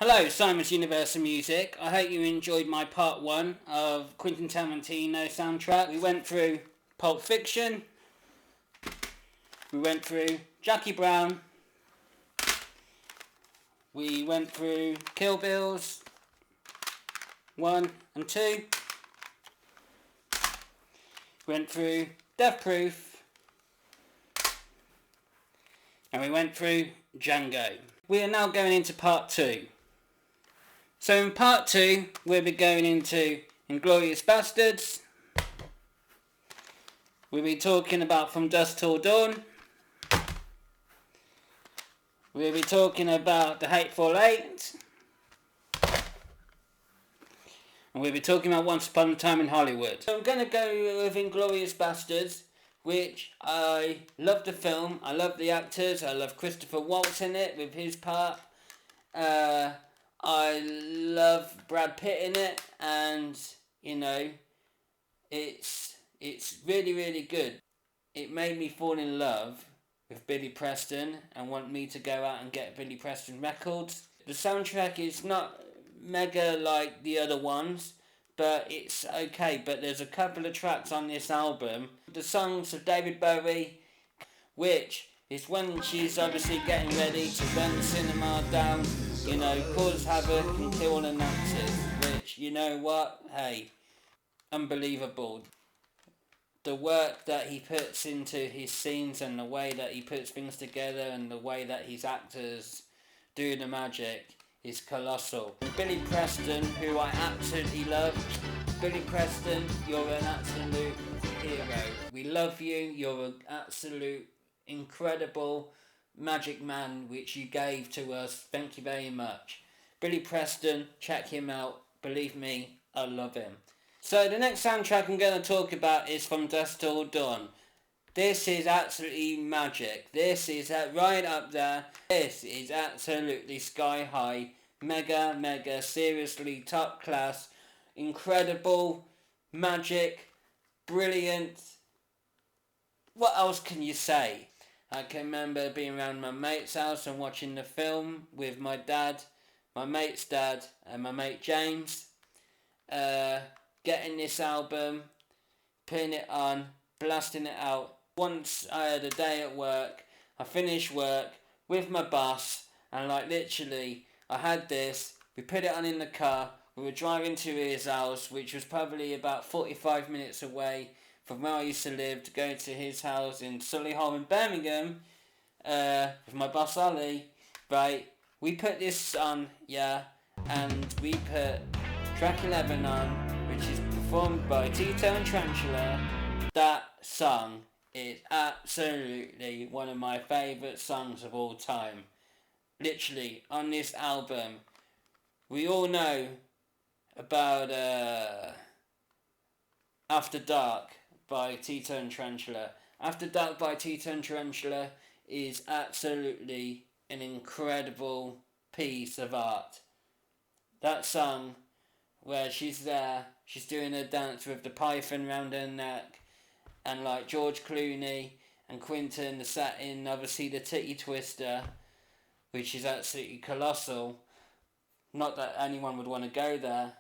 Hello, Simon's Universe of Music. I hope you enjoyed my part 1 of Quentin Tarantino soundtrack. We went through Pulp Fiction, we went through Jackie Brown, we went through Kill Bills 1 and 2, went through Death Proof, and we went through Django. We are now going into part 2. So in part 2, we'll be going into Inglorious Basterds. We'll be talking about From Dusk Till Dawn. We'll be talking about the Hateful Eight. And we'll be talking about Once Upon a Time in Hollywood. So I'm going to go with Inglorious Basterds, which I love the film. I love the actors. I love Christopher Waltz in it with his part. I love Brad Pitt in it, and it's really, really good. It made me fall in love with Billy Preston and want me to go out and get Billy Preston records. The soundtrack is not mega like the other ones, but it's okay. But there's a couple of tracks on this album. The songs of David Bowie, which is when she's obviously getting ready to burn the cinema down, cause havoc and kill all the Nazis, which, you know what, hey, unbelievable. The work that he puts into his scenes and the way that he puts things together and the way that his actors do the magic is colossal. Billy Preston, who I absolutely love. Billy Preston, you're an absolute hero. We love you, you're an absolute incredible magic man which you gave to us. Thank you very much. Billy Preston, check him out. Believe me, I love him. So the next soundtrack I'm going to talk about is From Dusk Till Dawn. This is absolutely magic. This is right up there. This is absolutely sky high. Mega, seriously top class. Incredible, magic, brilliant. What else can you say? I can remember being around my mate's house and watching the film with my dad, my mate's dad, and my mate James. Getting this album, putting it on, blasting it out. Once I had a day at work, I finished work with my boss, and literally, I had this. We put it on in the car. We were driving to his house, which was probably about 45 minutes away from where I used to live, to go to his house in Solihull in Birmingham, with my boss Ollie, right? We put this on, and we put track 11 on, which is performed by Tito and Tarantula. That song is absolutely one of my favourite songs of all time. Literally, on this album, we all know about After Dark by Tito and Tarantula. After Dark by Tito and Tarantula is absolutely an incredible piece of art. That song where she's there, she's doing her dance with the python round her neck, and George Clooney and Quentin are sat in obviously the titty twister, which is absolutely colossal. Not that anyone would want to go there.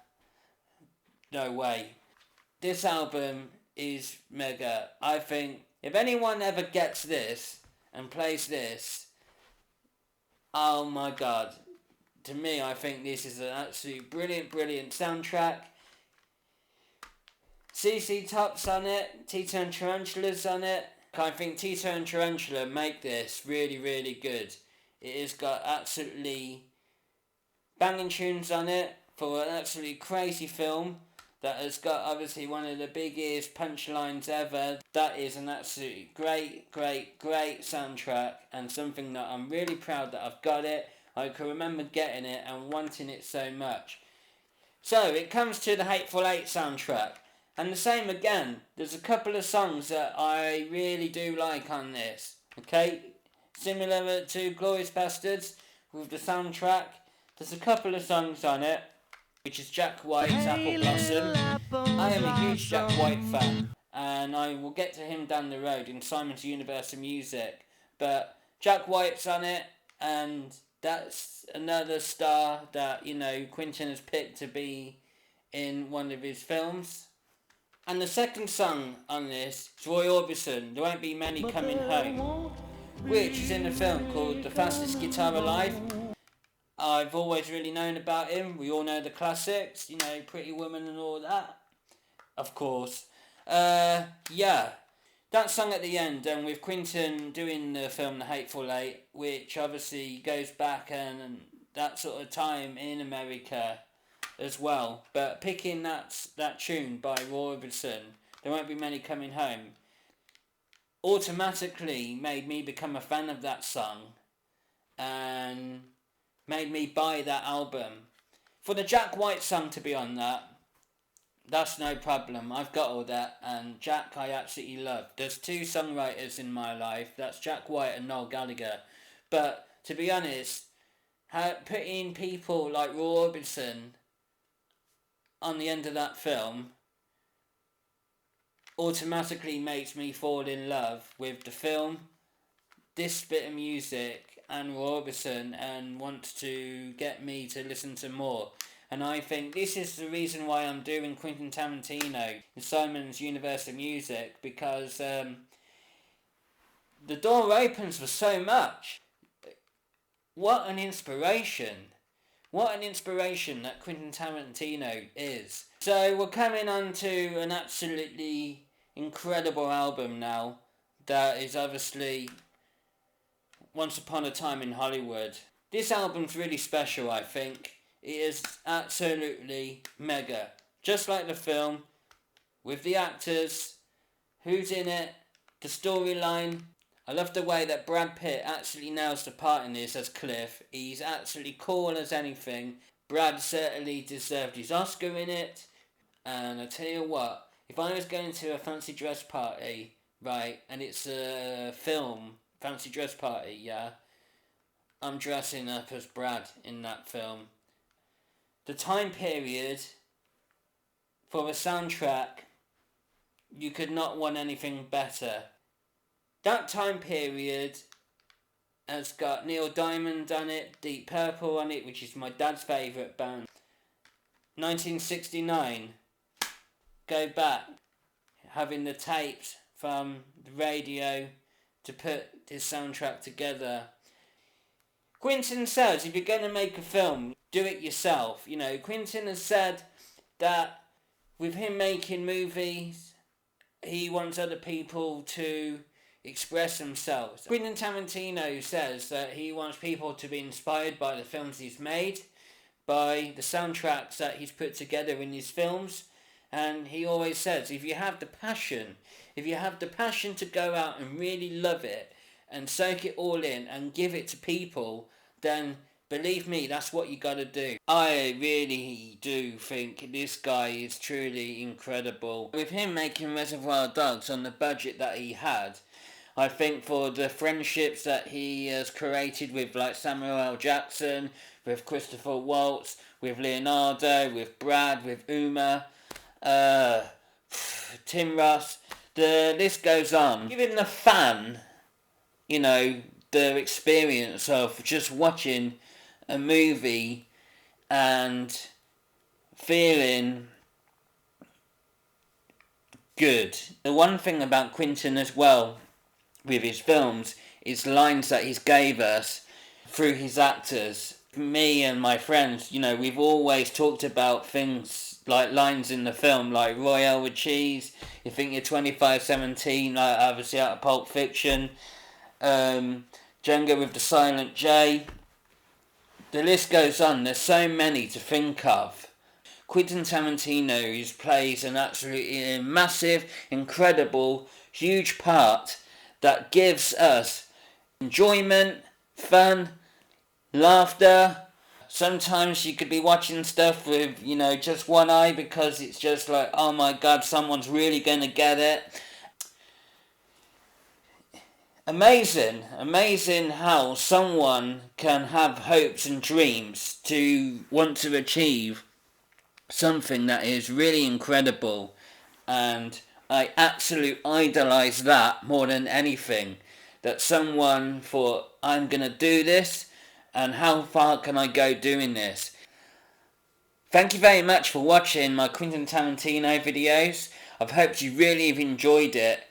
No way. This album is mega. I think if anyone ever gets this and plays this, oh my god. To me, I think this is an absolute brilliant soundtrack. CC Top's on it, Tito and Tarantula's on it. I think Tito and Tarantula make this really, really good. It has got absolutely banging tunes on it for an absolutely crazy film that has got obviously one of the biggest punchlines ever. That is an absolutely great soundtrack, and something that I'm really proud that I've got it. I can remember getting it and wanting it so much. So it comes to the Hateful Eight soundtrack, and the same again. There's a couple of songs that I really do like on this. Okay, similar to Glorious Basterds with the soundtrack. There's a couple of songs on it, which is Jack White's Apple Blossom. I am a huge Jack White fan, and I will get to him down the road in Simon's Universe of Music. But Jack White's on it, and That's another star that, Quentin has picked to be in one of his films. And the second song on this is Roy Orbison, There Won't Be Many Coming Home, which is in a film called The Fastest Guitar Alive. I've always really known about him. We all know the classics, Pretty Woman and all that, of course. Yeah. That song at the end, and with Quentin doing the film The Hateful Eight, which obviously goes back and that sort of time in America as well. But picking that tune by Roy Orbison, There Won't Be Many Coming Home, automatically made me become a fan of that song and made me buy that album. For the Jack White song to be on that's no problem. I've got all that, and Jack I absolutely love. There's two songwriters in my life. That's Jack White and Noel Gallagher. But to be honest, putting people like Roy Orbison on the end of that film automatically makes me fall in love with the film, this bit of music, and Roy Orbison, and wants to get me to listen to more. And I think this is the reason why I'm doing Quentin Tarantino in Simon's Universe of Music, because the door opens for so much. What an inspiration. What an inspiration that Quentin Tarantino is. So we're coming on to an absolutely incredible album now that is obviously Once Upon a Time in Hollywood. This album's really special, I think. It is absolutely mega. Just like the film, with the actors, who's in it, the storyline. I love the way that Brad Pitt actually nails the part in this as Cliff. He's absolutely cool as anything. Brad certainly deserved his Oscar in it. And I tell you what, if I was going to a fancy dress party, right, and it's a film, fancy dress party, yeah, I'm dressing up as Brad in that film. The time period for a soundtrack, you could not want anything better. That time period has got Neil Diamond on it, Deep Purple on it, which is my dad's favourite band. 1969, go back, having the tapes from the radio to put this soundtrack together. Quentin says if you're going to make a film, do it yourself. Quentin has said that with him making movies, he wants other people to express themselves. Quentin Tarantino says that he wants people to be inspired by the films he's made, by the soundtracks that he's put together in his films, and he always says if you have the passion to go out and really love it and soak it all in and give it to people, then believe me, that's what you gotta do. I really do think this guy is truly incredible. With him making Reservoir Dogs on the budget that he had, I think for the friendships that he has created with like Samuel L. Jackson, with Christopher Waltz, with Leonardo, with Brad, with Uma, Tim Russ, the list goes on. Giving the fan, the experience of just watching a movie and feeling good. The one thing about Quentin as well with his films is lines that he's gave us through his actors. Me and my friends, we've always talked about things like lines in the film, like Royale with cheese, you think you're 2517, like obviously out of Pulp Fiction, Django with the Silent J. The list goes on. There's so many to think of. Quentin Tarantino plays an absolutely massive, incredible, huge part that gives us enjoyment, fun, laughter. Sometimes you could be watching stuff with, just one eye because it's just like, oh my god, someone's really going to get it. Amazing how someone can have hopes and dreams to want to achieve something that is really incredible, and I absolutely idolise that more than anything, that someone thought, I'm going to do this, and how far can I go doing this. Thank you very much for watching my Quentin Tarantino videos. I've hoped you really have enjoyed it.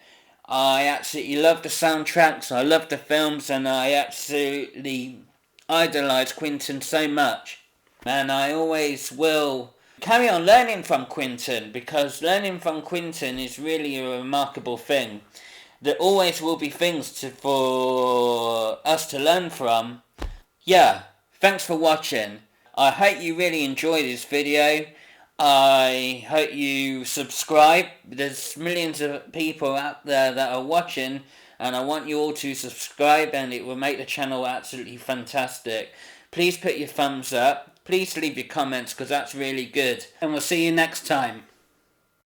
I absolutely love the soundtracks, I love the films, and I absolutely idolise Quentin so much. And I always will carry on learning from Quentin, because learning from Quentin is really a remarkable thing. There always will be things for us to learn from. Yeah, thanks for watching. I hope you really enjoyed this video. I hope you subscribe. There's millions of people out there that are watching, and I want you all to subscribe, and it will make the channel absolutely fantastic. Please put your thumbs up. Please leave your comments, because that's really good. And we'll see you next time.